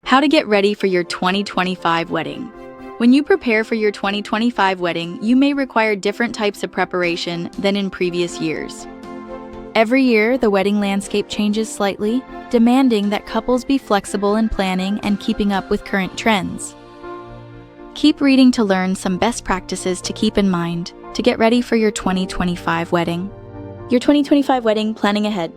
How to get ready for your 2025 wedding. When you prepare for your 2025 wedding, you may require different types of preparation than in previous years. Every year, the wedding landscape changes slightly, demanding that couples be flexible in planning and keeping up with current trends. Keep reading to learn some best practices to keep in mind to get ready for your 2025 wedding. Your 2025 wedding planning ahead.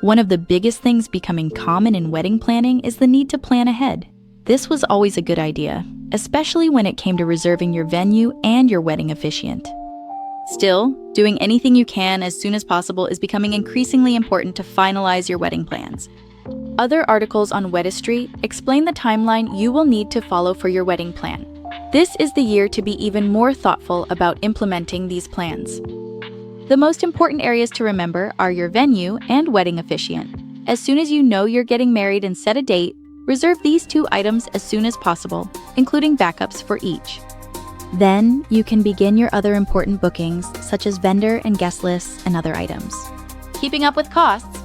One of the biggest things becoming common in wedding planning is the need to plan ahead. This was always a good idea, especially when it came to reserving your venue and your wedding officiant. Still, doing anything you can as soon as possible is becoming increasingly important to finalize your wedding plans. Other articles on Wedistry explain the timeline you will need to follow for your wedding plan. This is the year to be even more thoughtful about implementing these plans. The most important areas to remember are your venue and wedding officiant. As soon as you know you're getting married and set a date, reserve these two items as soon as possible, including backups for each. Then, you can begin your other important bookings, such as vendor and guest lists and other items. Keeping up with costs.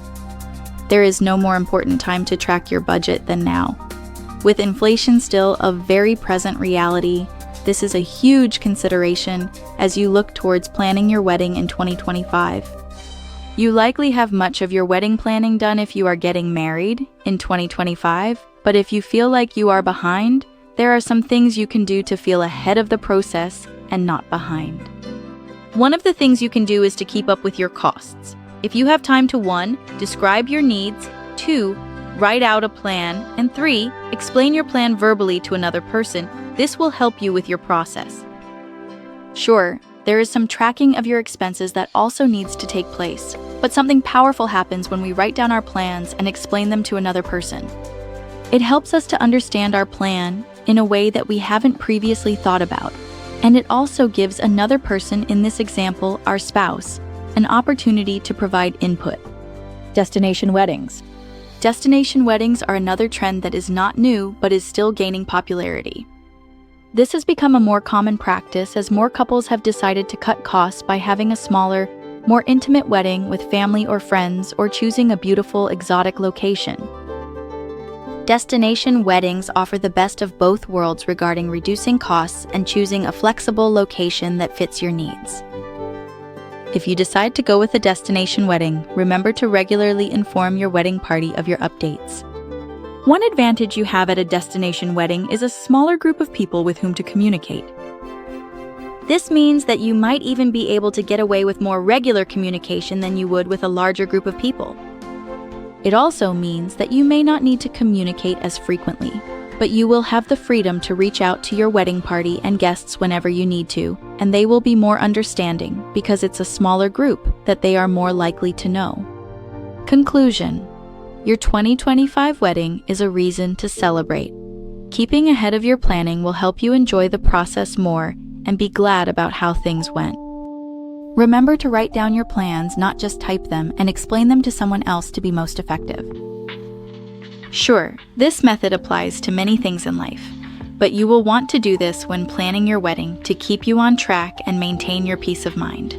There is no more important time to track your budget than now. With inflation still a very present reality, this is a huge consideration as you look towards planning your wedding in 2025. You likely have much of your wedding planning done if you are getting married in 2025, but if you feel like you are behind, there are some things you can do to feel ahead of the process and not behind. One of the things you can do is to keep up with your costs. If you have time to 1. Describe your needs, 2. Write out a plan, and 3. Explain your plan verbally to another person. This will help you with your process. Sure, there is some tracking of your expenses that also needs to take place, but something powerful happens when we write down our plans and explain them to another person. It helps us to understand our plan in a way that we haven't previously thought about, and it also gives another person, in this example, our spouse, an opportunity to provide input. Destination weddings. Destination weddings are another trend that is not new but is still gaining popularity. This has become a more common practice as more couples have decided to cut costs by having a smaller, more intimate wedding with family or friends or choosing a beautiful, exotic location. Destination weddings offer the best of both worlds regarding reducing costs and choosing a flexible location that fits your needs. If you decide to go with a destination wedding, remember to regularly inform your wedding party of your updates. One advantage you have at a destination wedding is a smaller group of people with whom to communicate. This means that you might even be able to get away with more regular communication than you would with a larger group of people. It also means that you may not need to communicate as frequently, but you will have the freedom to reach out to your wedding party and guests whenever you need to, and they will be more understanding because it's a smaller group that they are more likely to know. Conclusion. Your 2025 wedding is a reason to celebrate. Keeping ahead of your planning will help you enjoy the process more and be glad about how things went. Remember to write down your plans, not just type them, and explain them to someone else to be most effective. Sure, this method applies to many things in life, but you will want to do this when planning your wedding to keep you on track and maintain your peace of mind.